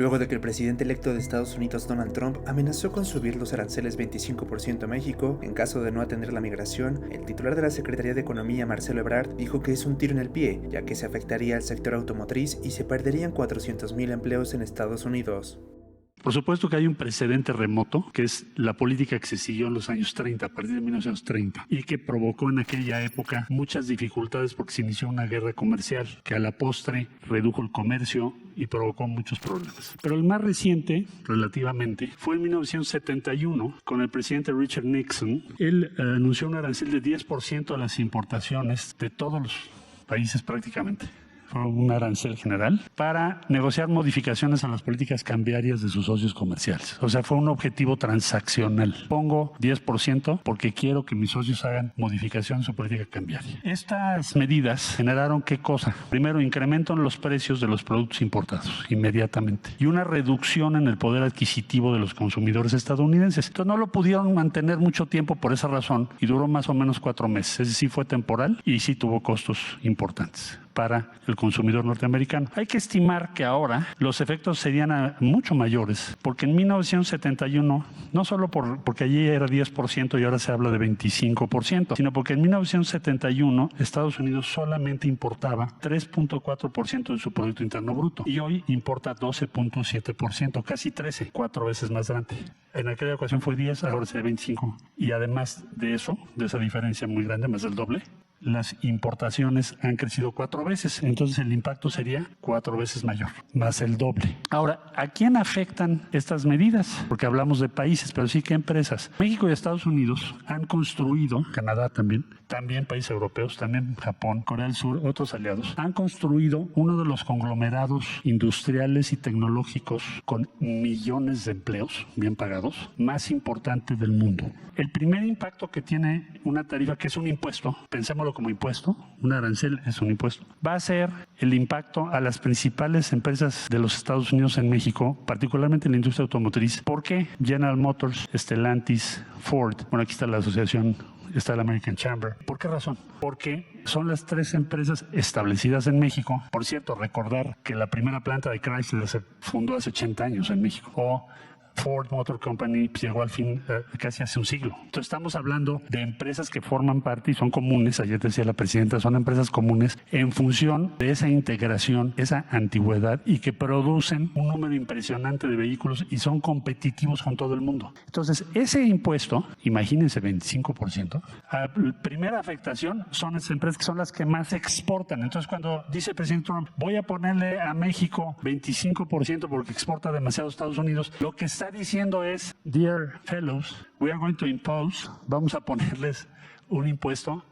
luego de que el presidente electo de Estados Unidos, Donald Trump, amenazó con subir los aranceles 25% a México en caso de no atender la migración. El titular de la Secretaría de Economía, Marcelo Ebrard, dijo que es un tiro en el pie, ya que se afectaría al sector automotriz y se perderían 400,000 empleos en Estados Unidos. Por supuesto que hay un precedente remoto, que es la política que se siguió en los años 30, a partir de 1930, y que provocó en aquella época muchas dificultades porque se inició una guerra comercial que a la postre redujo el comercio y provocó muchos problemas. Pero el más reciente, relativamente, fue en 1971, con el presidente Richard Nixon. Él anunció un arancel de 10% a las importaciones de todos los países prácticamente. Fue un arancel general para negociar modificaciones a las políticas cambiarias de sus socios comerciales. O sea, fue un objetivo transaccional. Pongo 10% porque quiero que mis socios hagan modificación en su política cambiaria. Estas medidas generaron ¿qué cosa? Primero, incremento en los precios de los productos importados inmediatamente y una reducción en el poder adquisitivo de los consumidores estadounidenses. Entonces no lo pudieron mantener mucho tiempo por esa razón y duró más o menos 4 meses. Es decir, fue temporal y sí tuvo costos importantes para el consumidor norteamericano. Hay que estimar que ahora los efectos serían mucho mayores, porque en 1971, no solo porque allí era 10% y ahora se habla de 25%, sino porque en 1971 Estados Unidos solamente importaba 3.4% de su Producto Interno Bruto y hoy importa 12.7%, casi 13, 4 veces más grande. En aquella ocasión fue 10, ahora será 25. Y además de eso, de esa diferencia muy grande, más del doble, las importaciones han crecido 4 veces, entonces el impacto sería 4 veces mayor, más el doble. Ahora, ¿a quién afectan estas medidas? Porque hablamos de países, pero sí que empresas. México y Estados Unidos han construido, Canadá también países europeos, también Japón, Corea del Sur, otros aliados, han construido uno de los conglomerados industriales y tecnológicos con millones de empleos bien pagados, más importante del mundo. El primer impacto que tiene una tarifa, que es un impuesto, pensémoslo como impuesto, un arancel es un impuesto, va a ser el impacto a las principales empresas de los Estados Unidos en México, particularmente en la industria automotriz. ¿Por qué? General Motors, Stellantis, Ford, bueno, aquí está la asociación, está la American Chamber. ¿Por qué razón? Porque son las 3 empresas establecidas en México. Por cierto, recordar que la primera planta de Chrysler se fundó hace 80 años en México. O Ford Motor Company llegó al fin casi hace un siglo. Entonces estamos hablando de empresas que forman parte y son comunes, ayer decía la presidenta, son empresas comunes en función de esa integración, esa antigüedad y que producen un número impresionante de vehículos y son competitivos con todo el mundo. Entonces ese impuesto, imagínense 25%, la primera afectación son esas empresas que son las que más exportan. Entonces cuando dice el presidente Trump, voy a ponerle a México 25% porque exporta demasiado a Estados Unidos, lo que está diciendo es, dear fellows, we are going to impose, vamos a ponerles un impuesto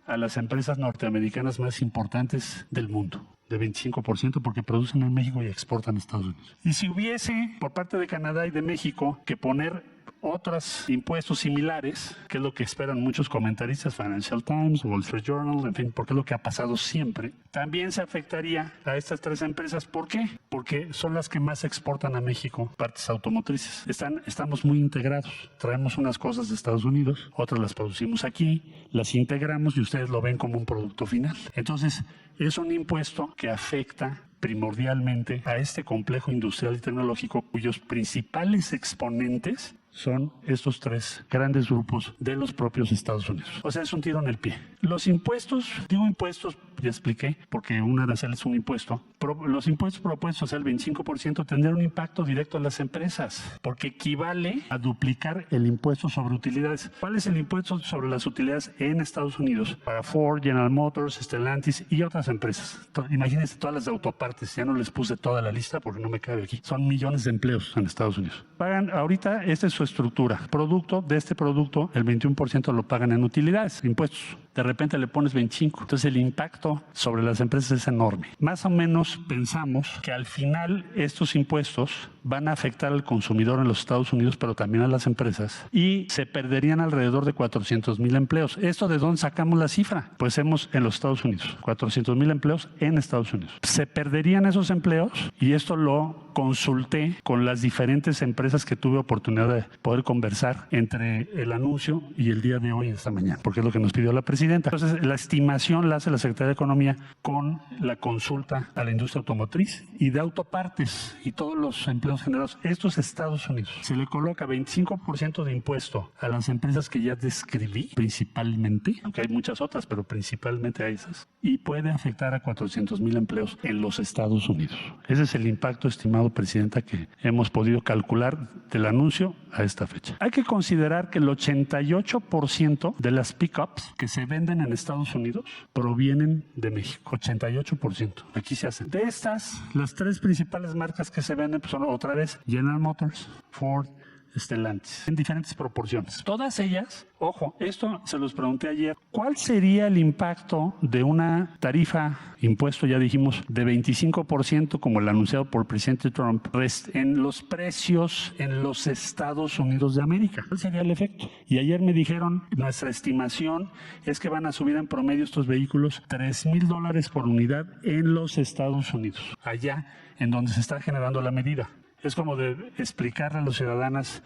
a las empresas norteamericanas más importantes del mundo, de 25%, porque producen en México y exportan a Estados Unidos. Y si hubiese, por parte de Canadá y de México, que poner otros impuestos similares, que es lo que esperan muchos comentaristas, Financial Times, Wall Street Journal, en fin, porque es lo que ha pasado siempre, también se afectaría a estas 3 empresas. ¿Por qué? Porque son las que más exportan a México partes automotrices. Estamos muy integrados. Traemos unas cosas de Estados Unidos, otras las producimos aquí, las integramos y ustedes lo ven como un producto final. Entonces, es un impuesto que afecta primordialmente a este complejo industrial y tecnológico cuyos principales exponentes son estos 3 grandes grupos de los propios Estados Unidos. O sea, es un tiro en el pie. Los impuestos, digo impuestos, ya expliqué, porque un arancel es un impuesto. Los impuestos propuestos, o sea, el 25%, tendrán un impacto directo a las empresas, porque equivale a duplicar el impuesto sobre utilidades. ¿Cuál es el impuesto sobre las utilidades en Estados Unidos? Para Ford, General Motors, Stellantis y otras empresas. Imagínense todas las de autopartes, ya no les puse toda la lista porque no me cabe aquí. Son millones de empleos en Estados Unidos. Pagan, ahorita, esta es su estructura. Producto, de este producto, el 21% lo pagan en utilidades, impuestos. De repente le pones 25%. Entonces el impacto sobre las empresas es enorme. Más o menos pensamos que al final estos impuestos van a afectar al consumidor en los Estados Unidos, pero también a las empresas, y se perderían alrededor de 400,000 empleos. ¿Esto de dónde sacamos la cifra? Pues en los Estados Unidos, 400,000 empleos en Estados Unidos. Se perderían esos empleos y esto lo consulté con las diferentes empresas que tuve oportunidad de poder conversar entre el anuncio y el día de hoy, esta mañana, porque es lo que nos pidió la presidenta. presidenta. Entonces, la estimación la hace la Secretaría de Economía con la consulta a la industria automotriz y de autopartes y todos los empleos generados. Esto es Estados Unidos. Se le coloca 25% de impuesto a las empresas que ya describí, principalmente, aunque hay muchas otras, pero principalmente a esas, y puede afectar a 400,000 empleos en los Estados Unidos. Ese es el impacto estimado, presidenta, que hemos podido calcular del anuncio a esta fecha. Hay que considerar que el 88% de las pickups que se venden en Estados Unidos provienen de México. 88%. Aquí se hacen. De estas, las tres principales marcas que se venden pues, son otra vez General Motors, Ford, Stellantis, en diferentes proporciones. Todas ellas, ojo, esto se los pregunté ayer, ¿cuál sería el impacto de una tarifa, impuesto, ya dijimos, de 25% como el anunciado por el presidente Trump en los precios en los Estados Unidos de América? ¿Cuál sería el efecto? Y ayer me dijeron, nuestra estimación es que van a subir en promedio estos vehículos $3,000 por unidad en los Estados Unidos, allá en donde se está generando la medida. Es como de explicarle a los ciudadanas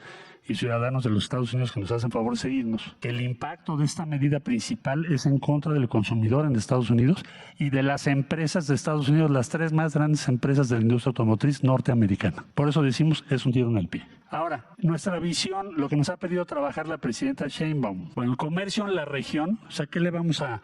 y ciudadanos de los Estados Unidos que nos hacen favor de seguirnos, que el impacto de esta medida principal es en contra del consumidor en Estados Unidos y de las empresas de Estados Unidos, las tres más grandes empresas de la industria automotriz norteamericana. Por eso decimos, es un tiro en el pie. Ahora, nuestra visión, lo que nos ha pedido trabajar la presidenta Sheinbaum, bueno, el comercio en la región, o sea, ¿qué le vamos a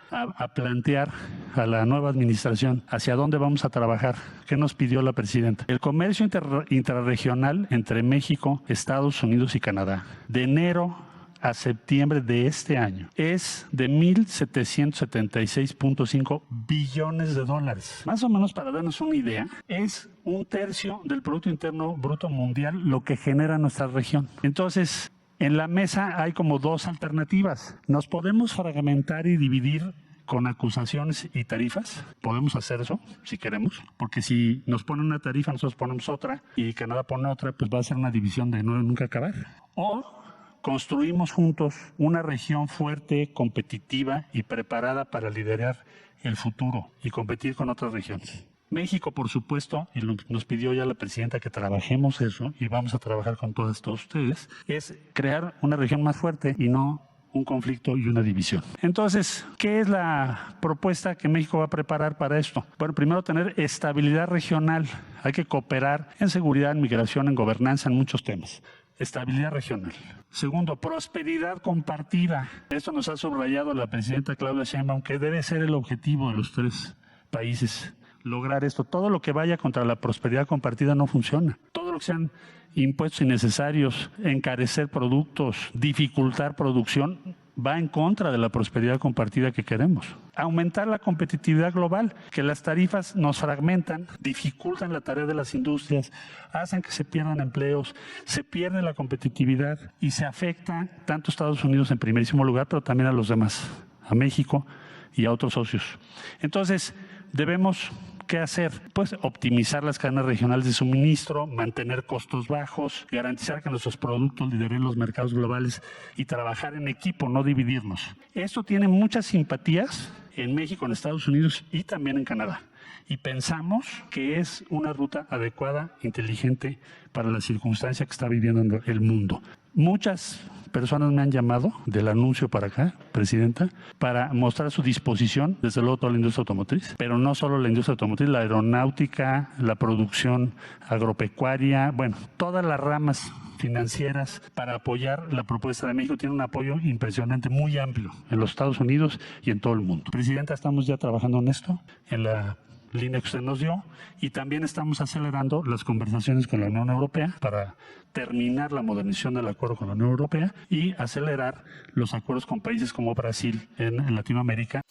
plantear a la nueva administración? ¿Hacia dónde vamos a trabajar? ¿Qué nos pidió la presidenta? El comercio intrarregional entre México, Estados Unidos y Canadá, de enero a septiembre de este año, es de $1,776.5 billones. Más o menos, para darnos una idea, es 1/3 del Producto Interno Bruto Mundial lo que genera nuestra región. Entonces, en la mesa hay como dos alternativas. Nos podemos fragmentar y dividir con acusaciones y tarifas. Podemos hacer eso si queremos, porque si nos ponen una tarifa, nosotros ponemos otra y Canadá pone otra, pues va a ser una división de no nunca acabar. O construimos juntos una región fuerte, competitiva y preparada para liderar el futuro y competir con otras regiones. México, por supuesto, y nos pidió ya la presidenta que trabajemos eso, y vamos a trabajar con todos ustedes, es crear una región más fuerte y no un conflicto y una división. Entonces, ¿qué es la propuesta que México va a preparar para esto? Bueno, primero, tener estabilidad regional. Hay que cooperar en seguridad, en migración, en gobernanza, en muchos temas. Estabilidad regional. Segundo, prosperidad compartida. Esto nos ha subrayado la presidenta Claudia Sheinbaum, que debe ser el objetivo de los tres países. Lograr esto. Todo lo que vaya contra la prosperidad compartida no funciona. Todo lo que sean impuestos innecesarios, encarecer productos, dificultar producción, va en contra de la prosperidad compartida que queremos. Aumentar la competitividad global, que las tarifas nos fragmentan, dificultan la tarea de las industrias, hacen que se pierdan empleos, se pierde la competitividad y se afecta tanto a Estados Unidos en primerísimo lugar, pero también a los demás, a México y a otros socios. Entonces, debemos ¿qué hacer? Pues optimizar las cadenas regionales de suministro, mantener costos bajos, garantizar que nuestros productos lideren los mercados globales y trabajar en equipo, no dividirnos. Esto tiene muchas simpatías en México, en Estados Unidos y también en Canadá. Y pensamos que es una ruta adecuada, inteligente para la circunstancia que está viviendo el mundo. Muchas personas me han llamado del anuncio para acá, presidenta, para mostrar su disposición, desde luego toda la industria automotriz, pero no solo la industria automotriz, la aeronáutica, la producción agropecuaria, bueno, todas las ramas financieras para apoyar la propuesta de México. Tiene un apoyo impresionante, muy amplio en los Estados Unidos y en todo el mundo. Presidenta, estamos ya trabajando en esto, en la línea que usted nos dio, y también estamos acelerando las conversaciones con la Unión Europea para terminar la modernización del acuerdo con la Unión Europea y acelerar los acuerdos con países como Brasil en Latinoamérica.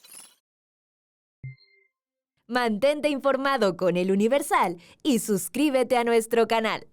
Mantente informado con El Universal y suscríbete a nuestro canal.